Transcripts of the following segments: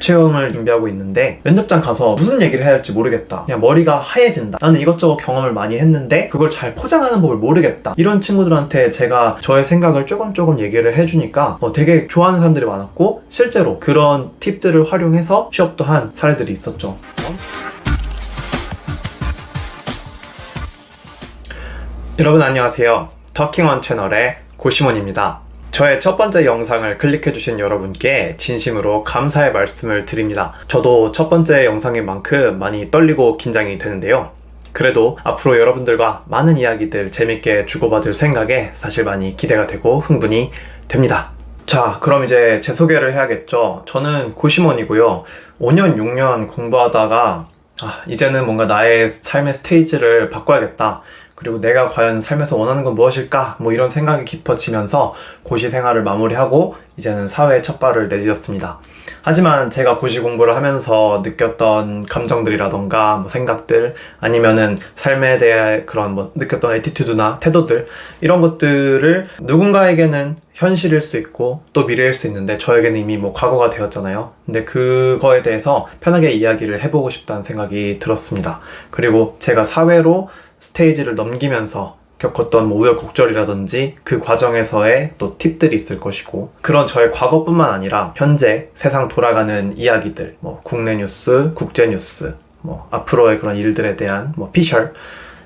채용을 준비하고 있는데 면접장 가서 무슨 얘기를 해야 할지 모르겠다, 그냥 머리가 하얘진다, 나는 이것저것 경험을 많이 했는데 그걸 잘 포장하는 법을 모르겠다, 이런 친구들한테 제가 저의 생각을 조금 얘기를 해주니까 되게 좋아하는 사람들이 많았고, 실제로 그런 팁들을 활용해서 취업도 한 사례들이 있었죠. 여러분 안녕하세요. 터킹온 채널의 고시몬입니다. 저의 첫 번째 영상을 클릭해주신 여러분께 진심으로 감사의 말씀을 드립니다. 저도 첫 번째 영상인 만큼 많이 떨리고 긴장이 되는데요. 그래도 앞으로 여러분들과 많은 이야기들 재밌게 주고받을 생각에 사실 많이 기대가 되고 흥분이 됩니다. 자, 그럼 이제 제 소개를 해야겠죠. 저는 고시몬이고요. 5년, 6년 공부하다가 이제는 뭔가 나의 삶의 스테이지를 바꿔야겠다, 그리고 내가 과연 삶에서 원하는 건 무엇일까? 이런 생각이 깊어지면서 고시 생활을 마무리하고 이제는 사회에 첫 발을 내디뎠습니다. 하지만 제가 고시 공부를 하면서 느꼈던 감정들이라던가 생각들, 아니면은 삶에 대해 그런 느꼈던 애티튜드나 태도들, 이런 것들을 누군가에게는 현실일 수 있고 또 미래일 수 있는데 저에게는 이미 과거가 되었잖아요. 근데 그거에 대해서 편하게 이야기를 해보고 싶다는 생각이 들었습니다. 그리고 제가 사회로 스테이지를 넘기면서 겪었던 우여곡절이라든지 그 과정에서의 또 팁들이 있을 것이고, 그런 저의 과거뿐만 아니라 현재 세상 돌아가는 이야기들, 국내 뉴스, 국제 뉴스, 앞으로의 그런 일들에 대한 피셜,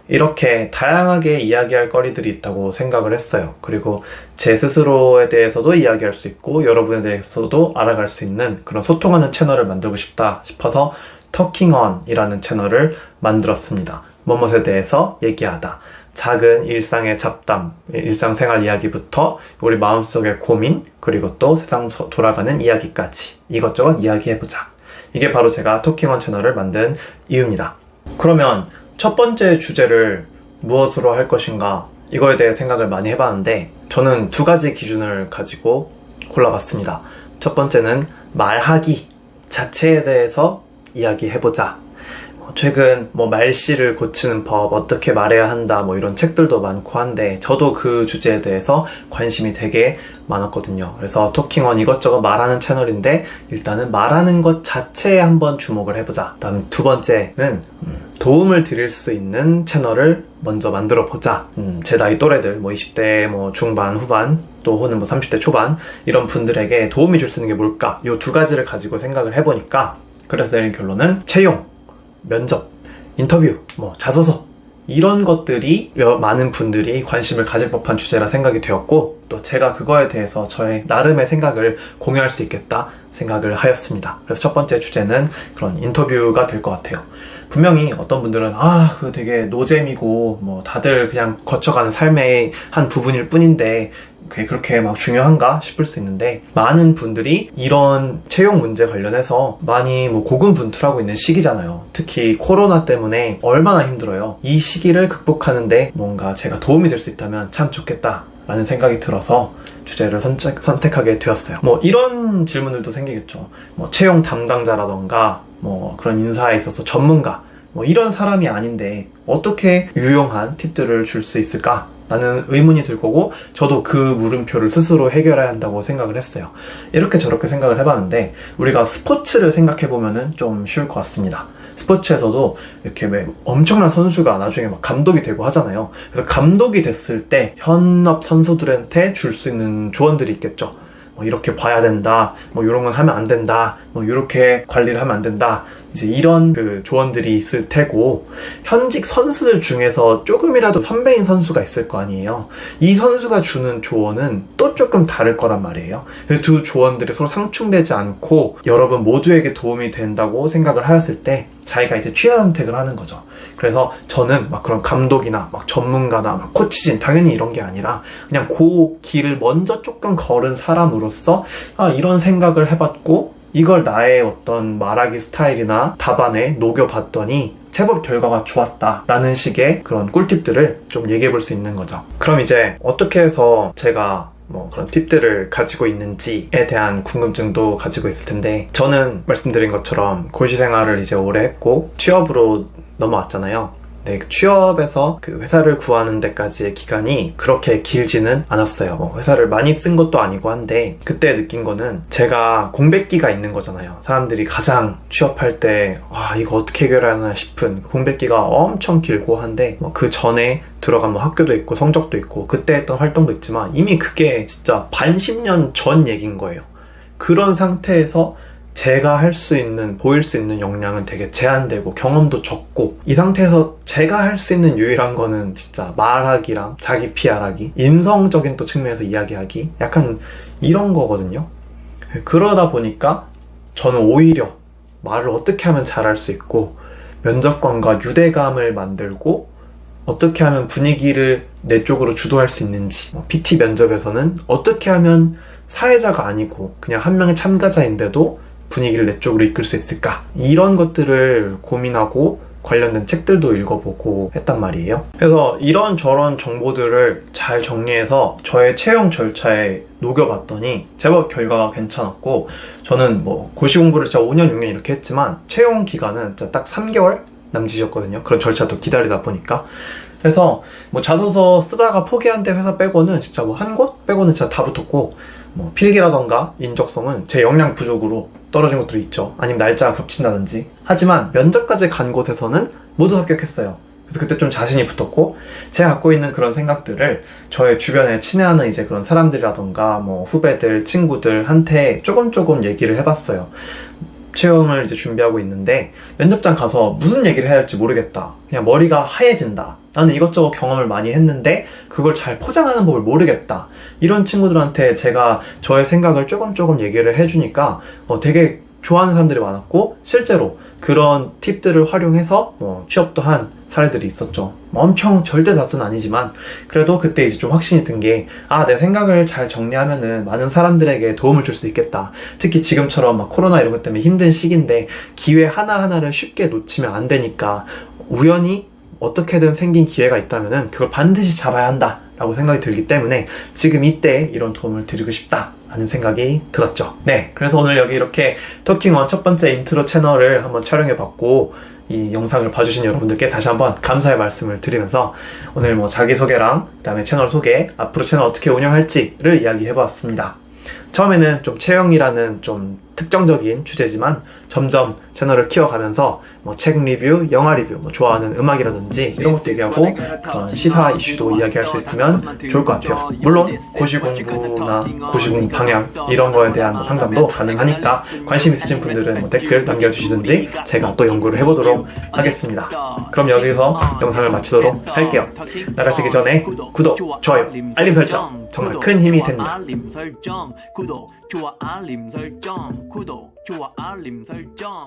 이렇게 다양하게 이야기할 거리들이 있다고 생각을 했어요. 그리고 제 스스로에 대해서도 이야기할 수 있고 여러분에 대해서도 알아갈 수 있는 그런 소통하는 채널을 만들고 싶다 싶어서 터킹온이라는 채널을 만들었습니다. 무엇에 대해서 얘기하다, 작은 일상의 잡담, 일상생활 이야기부터 우리 마음속의 고민, 그리고 또 세상 돌아가는 이야기까지 이것저것 이야기해보자. 이게 바로 제가 터킹온 채널을 만든 이유입니다. 그러면 첫 번째 주제를 무엇으로 할 것인가, 이거에 대해 생각을 많이 해봤는데 저는 두 가지 기준을 가지고 골라봤습니다. 첫 번째는 말하기 자체에 대해서 이야기해보자. 최근 말씨를 고치는 법, 어떻게 말해야 한다, 이런 책들도 많고 한데 저도 그 주제에 대해서 관심이 되게 많았거든요. 그래서 터킹온 이것저것 말하는 채널인데 일단은 말하는 것 자체에 한번 주목을 해보자. 다음 두 번째는 도움을 드릴 수 있는 채널을 먼저 만들어 보자. 제 나이 또래들 20대 중반, 후반, 또 혹은 30대 초반 이런 분들에게 도움이 줄 수 있는 게 뭘까? 이 두 가지를 가지고 생각을 해보니까 그래서 내린 결론은 채용, 면접, 인터뷰, 자소서, 이런 것들이 많은 분들이 관심을 가질 법한 주제라 생각이 되었고, 또 제가 그거에 대해서 저의 나름의 생각을 공유할 수 있겠다 생각을 하였습니다. 그래서 첫 번째 주제는 그런 인터뷰가 될 것 같아요. 분명히 어떤 분들은 그거 되게 노잼이고 다들 그냥 거쳐가는 삶의 한 부분일 뿐인데 그게 그렇게 중요한가 싶을 수 있는데, 많은 분들이 이런 채용 문제 관련해서 많이 고군분투하고 있는 시기잖아요. 특히 코로나 때문에 얼마나 힘들어요. 이 시기를 극복하는데 뭔가 제가 도움이 될 수 있다면 참 좋겠다 라는 생각이 들어서 주제를 선택하게 되었어요. 이런 질문들도 생기겠죠. 채용 담당자라던가 그런 인사에 있어서 전문가, 이런 사람이 아닌데 어떻게 유용한 팁들을 줄 수 있을까? 라는 의문이 들 거고, 저도 그 물음표를 스스로 해결해야 한다고 생각을 했어요. 이렇게 저렇게 생각을 해봤는데 우리가 스포츠를 생각해보면 좀 쉬울 것 같습니다. 스포츠에서도 이렇게 엄청난 선수가 나중에 감독이 되고 하잖아요. 그래서 감독이 됐을 때 현업 선수들한테 줄 수 있는 조언들이 있겠죠. 이렇게 봐야 된다, 이런 건 하면 안 된다, 이렇게 관리를 하면 안 된다, 이제 이런 조언들이 있을 테고, 현직 선수들 중에서 조금이라도 선배인 선수가 있을 거 아니에요. 이 선수가 주는 조언은 또 조금 다를 거란 말이에요. 두 조언들이 서로 상충되지 않고 여러분 모두에게 도움이 된다고 생각을 하였을 때 자기가 이제 취사 선택을 하는 거죠. 그래서 저는 그런 감독이나 전문가나 코치진, 당연히 이런 게 아니라 그냥 그 길을 먼저 조금 걸은 사람으로서 이런 생각을 해봤고, 이걸 나의 어떤 말하기 스타일이나 답안에 녹여봤더니 제법 결과가 좋았다라는 식의 그런 꿀팁들을 좀 얘기해 볼 수 있는 거죠. 그럼 이제 어떻게 해서 제가 그런 팁들을 가지고 있는지에 대한 궁금증도 가지고 있을 텐데, 저는 말씀드린 것처럼 고시 생활을 이제 오래 했고 취업으로 넘어왔잖아요. 네, 취업에서 그 회사를 구하는 데까지의 기간이 그렇게 길지는 않았어요. 뭐 회사를 많이 쓴 것도 아니고 한데 그때 느낀 거는 제가 공백기가 있는 거잖아요. 사람들이 가장 취업할 때 이거 어떻게 해결하나 싶은 공백기가 엄청 길고 한데 그 전에 들어간 학교도 있고 성적도 있고 그때 했던 활동도 있지만 이미 그게 진짜 반 10년 전 얘기인 거예요. 그런 상태에서 제가 할 수 있는, 보일 수 있는 역량은 되게 제한되고 경험도 적고 이 상태에서 제가 할 수 있는 유일한 거는 진짜 말하기랑 자기 PR하기, 인성적인 또 측면에서 이야기하기 약간 이런 거거든요. 그러다 보니까 저는 오히려 말을 어떻게 하면 잘할 수 있고 면접관과 유대감을 만들고 어떻게 하면 분위기를 내 쪽으로 주도할 수 있는지, PT 면접에서는 어떻게 하면 사회자가 아니고 그냥 한 명의 참가자인데도 분위기를 내 쪽으로 이끌 수 있을까, 이런 것들을 고민하고 관련된 책들도 읽어보고 했단 말이에요. 그래서 이런저런 정보들을 잘 정리해서 저의 채용 절차에 녹여봤더니 제법 결과가 괜찮았고, 저는 고시 공부를 진짜 5년 6년 이렇게 했지만 채용 기간은 진짜 딱 3개월 남짓이었거든요. 그런 절차도 기다리다 보니까. 그래서 자소서 쓰다가 포기한 데 회사 빼고는 진짜 한 곳 빼고는 진짜 다 붙었고, 필기라던가 인적성은 제 역량 부족으로 떨어진 것들이 있죠. 아니면 날짜가 겹친다든지. 하지만 면접까지 간 곳에서는 모두 합격했어요. 그래서 그때 좀 자신이 붙었고, 제가 갖고 있는 그런 생각들을 저의 주변에 친애하는 이제 그런 사람들이라던가 후배들, 친구들한테 조금 얘기를 해봤어요. 채용을 이제 준비하고 있는데 면접장 가서 무슨 얘기를 해야 할지 모르겠다. 그냥 머리가 하얘진다. 나는 이것저것 경험을 많이 했는데 그걸 잘 포장하는 법을 모르겠다. 이런 친구들한테 제가 저의 생각을 조금 얘기를 해주니까 되게 좋아하는 사람들이 많았고, 실제로 그런 팁들을 활용해서 취업도 한 사례들이 있었죠. 엄청 절대 다수는 아니지만 그래도 그때 이제 좀 확신이 든 게, 내 생각을 잘 정리하면은 많은 사람들에게 도움을 줄 수 있겠다. 특히 지금처럼 코로나 이런 것 때문에 힘든 시기인데 기회 하나하나를 쉽게 놓치면 안 되니까, 우연히 어떻게든 생긴 기회가 있다면은 그걸 반드시 잡아야 한다 라고 생각이 들기 때문에 지금 이때 이런 도움을 드리고 싶다 라는 생각이 들었죠. 네, 그래서 오늘 여기 이렇게 터킹원 첫 번째 인트로 채널을 한번 촬영해봤고, 이 영상을 봐주신 여러분들께 다시 한번 감사의 말씀을 드리면서 오늘 자기소개랑 그 다음에 채널 소개, 앞으로 채널 어떻게 운영할지를 이야기해보았습니다. 처음에는 좀 채용이라는 좀 특정적인 주제지만 점점 채널을 키워가면서 책 리뷰, 영화 리뷰, 좋아하는 음악이라든지 이런 것도 얘기하고 그런 시사 이슈도 이야기할 수 있으면 좋을 것 같아요. 물론 고시 공부나 고시 공부 방향 이런 거에 대한 상담도 가능하니까 관심 있으신 분들은 댓글 남겨주시든지 제가 또 연구를 해보도록 하겠습니다. 그럼 여기서 영상을 마치도록 할게요. 나가시기 전에 구독, 좋아요, 알림 설정 정말 큰 힘이 됩니다. 구독, 좋아, 알림 설정. 구독, 좋아, 알림 설정.